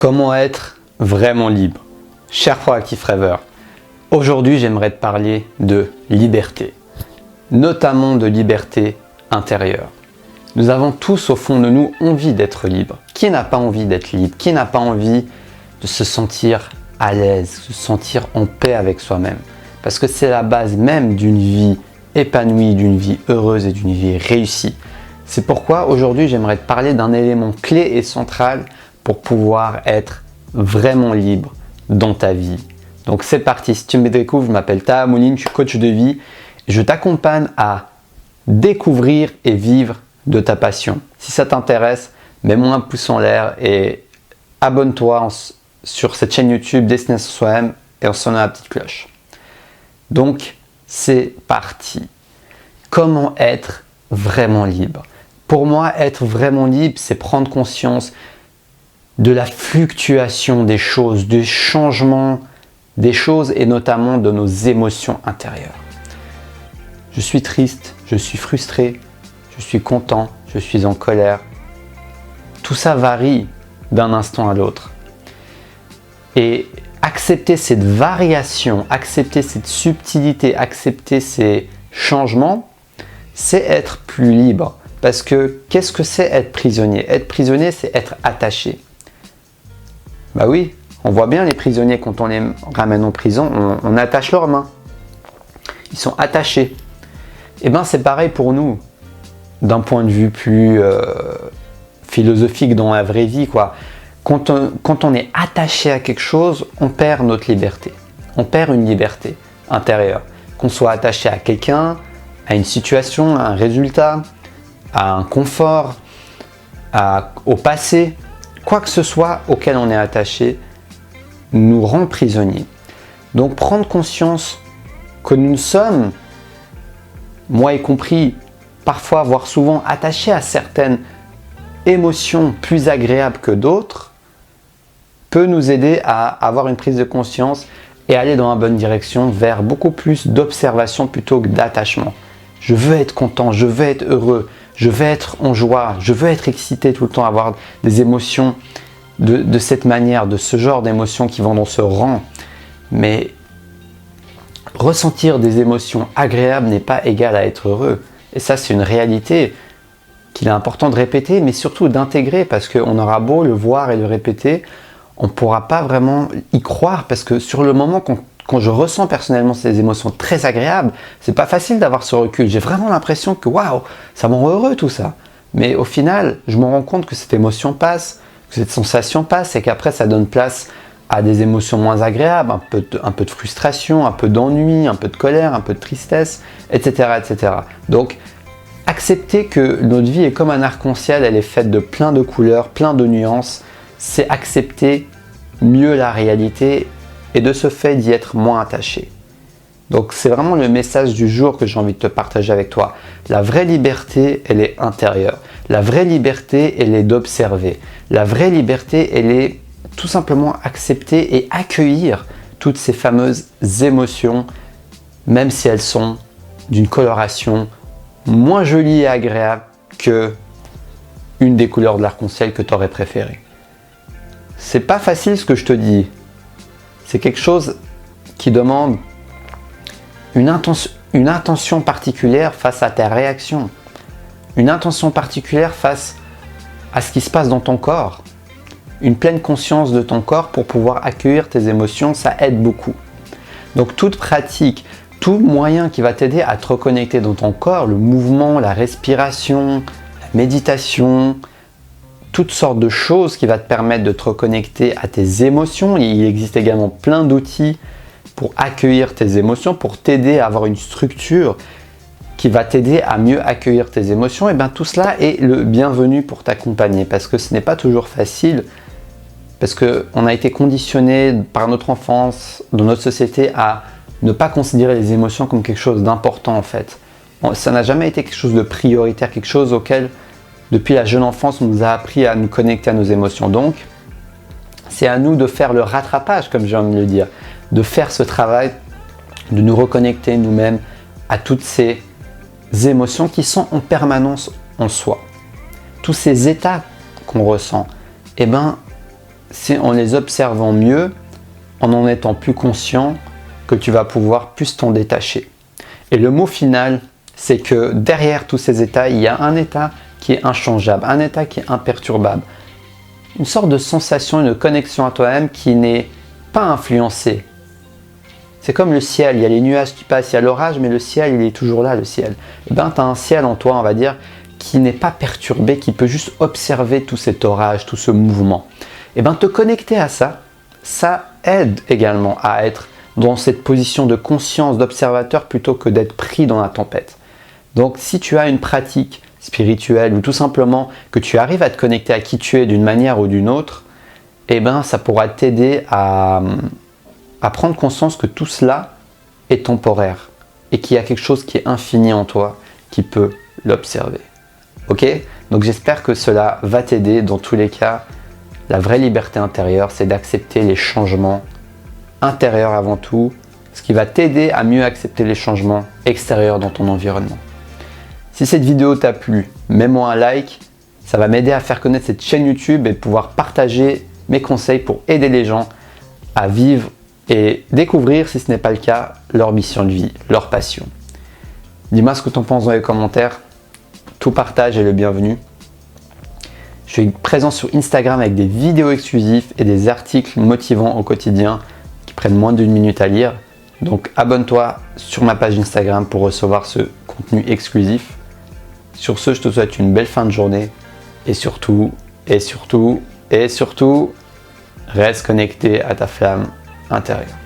Comment être vraiment libre? Cher Proactive Rêveur, aujourd'hui j'aimerais te parler de liberté, notamment de liberté intérieure. Nous avons tous au fond de nous envie d'être libre. Qui n'a pas envie d'être libre? Qui n'a pas envie de se sentir à l'aise, se sentir en paix avec soi-même? Parce que c'est la base même d'une vie épanouie, d'une vie heureuse et d'une vie réussie. C'est pourquoi aujourd'hui j'aimerais te parler d'un élément clé et central pour pouvoir être vraiment libre dans ta vie. Donc c'est parti, si tu me découvres, je m'appelle Taha Mouline, je suis coach de vie et je t'accompagne à découvrir et vivre de ta passion. Si ça t'intéresse, mets-moi un pouce en l'air et abonne-toi sur cette chaîne YouTube Destination Soi-même et en sonnant la petite cloche. Donc c'est parti. Comment être vraiment libre? Pour moi, être vraiment libre, c'est prendre conscience de la fluctuation des choses, du changement des choses et notamment de nos émotions intérieures. Je suis triste, je suis frustré, je suis content, je suis en colère. Tout ça varie d'un instant à l'autre. Et accepter cette variation, accepter cette subtilité, accepter ces changements, c'est être plus libre. Parce que qu'est-ce que c'est être prisonnier? Être prisonnier, c'est être attaché. Bah oui, on voit bien les prisonniers quand on les ramène en prison, on attache leurs mains. Ils sont attachés. Et bien c'est pareil pour nous, d'un point de vue plus philosophique dans la vraie vie, quoi. Quand on est attaché à quelque chose, on perd notre liberté. On perd une liberté intérieure. Qu'on soit attaché à quelqu'un, à une situation, à un résultat, à un confort, au passé, quoi que ce soit auquel on est attaché, nous rend prisonniers. Donc prendre conscience que nous sommes, moi y compris, parfois voire souvent attachés à certaines émotions plus agréables que d'autres, peut nous aider à avoir une prise de conscience et aller dans la bonne direction vers beaucoup plus d'observation plutôt que d'attachement. Je veux être content, je veux être heureux, je veux être en joie, je veux être excité tout le temps, avoir des émotions de cette manière, de ce genre d'émotions qui vont dans ce rang. Mais ressentir des émotions agréables n'est pas égal à être heureux. Et ça, c'est une réalité qu'il est important de répéter, mais surtout d'intégrer, parce qu'on aura beau le voir et le répéter, on ne pourra pas vraiment y croire, parce que sur le moment, quand je ressens personnellement ces émotions très agréables, c'est pas facile d'avoir ce recul. J'ai vraiment l'impression que waouh, ça me rend heureux tout ça. Mais au final, je me rends compte que cette émotion passe, que cette sensation passe et qu'après ça donne place à des émotions moins agréables, un peu de frustration, un peu d'ennui, un peu de colère, un peu de tristesse, etc., etc. Donc, accepter que notre vie est comme un arc-en-ciel, elle est faite de plein de couleurs, plein de nuances, c'est accepter mieux la réalité et de ce fait d'y être moins attaché. Donc c'est vraiment le message du jour que j'ai envie de te partager avec toi. La vraie liberté, elle est intérieure. La vraie liberté, elle est d'observer. La vraie liberté, elle est tout simplement accepter et accueillir toutes ces fameuses émotions, même si elles sont d'une coloration moins jolie et agréable que une des couleurs de l'arc-en-ciel que tu aurais préféré. C'est pas facile ce que je te dis. C'est quelque chose qui demande une intention particulière face à ta réaction, une intention particulière face à ce qui se passe dans ton corps, une pleine conscience de ton corps pour pouvoir accueillir tes émotions, ça aide beaucoup. Donc toute pratique, tout moyen qui va t'aider à te reconnecter dans ton corps, le mouvement, la respiration, la méditation, toutes sortes de choses qui vont te permettre de te reconnecter à tes émotions. Il existe également plein d'outils pour accueillir tes émotions, pour t'aider à avoir une structure qui va t'aider à mieux accueillir tes émotions. Et bien tout cela est le bienvenu pour t'accompagner parce que ce n'est pas toujours facile, parce qu'on a été conditionné par notre enfance, dans notre société, à ne pas considérer les émotions comme quelque chose d'important en fait. Ça n'a jamais été quelque chose de prioritaire, quelque chose auquel depuis la jeune enfance, on nous a appris à nous connecter à nos émotions. Donc, c'est à nous de faire le rattrapage, comme j'ai envie de le dire, de faire ce travail, de nous reconnecter nous-mêmes à toutes ces émotions qui sont en permanence en soi. Tous ces états qu'on ressent, eh ben, c'est en les observant mieux, en étant plus conscient, que tu vas pouvoir plus t'en détacher. Et le mot final, c'est que derrière tous ces états, il y a un état qui est inchangeable, un état qui est imperturbable. Une sorte de sensation, une connexion à toi-même qui n'est pas influencée. C'est comme le ciel, il y a les nuages qui passent, il y a l'orage, mais le ciel, il est toujours là, le ciel. Et bien, tu as un ciel en toi, on va dire, qui n'est pas perturbé, qui peut juste observer tout cet orage, tout ce mouvement. Et bien, te connecter à ça, ça aide également à être dans cette position de conscience, d'observateur, plutôt que d'être pris dans la tempête. Donc, si tu as une pratique spirituelle ou tout simplement que tu arrives à te connecter à qui tu es d'une manière ou d'une autre, eh ben, ça pourra t'aider à prendre conscience que tout cela est temporaire et qu'il y a quelque chose qui est infini en toi qui peut l'observer. Ok? Donc j'espère que cela va t'aider. Dans tous les cas, la vraie liberté intérieure, c'est d'accepter les changements intérieurs avant tout, ce qui va t'aider à mieux accepter les changements extérieurs dans ton environnement. Si cette vidéo t'a plu, mets-moi un like, ça va m'aider à faire connaître cette chaîne YouTube et pouvoir partager mes conseils pour aider les gens à vivre et découvrir, si ce n'est pas le cas, leur mission de vie, leur passion. Dis-moi ce que tu en penses dans les commentaires. Tout partage est le bienvenu. Je suis présent sur Instagram avec des vidéos exclusives et des articles motivants au quotidien qui prennent moins d'1 minute à lire. Donc abonne-toi sur ma page Instagram pour recevoir ce contenu exclusif. Sur ce, je te souhaite une belle fin de journée et surtout, reste connecté à ta flamme intérieure.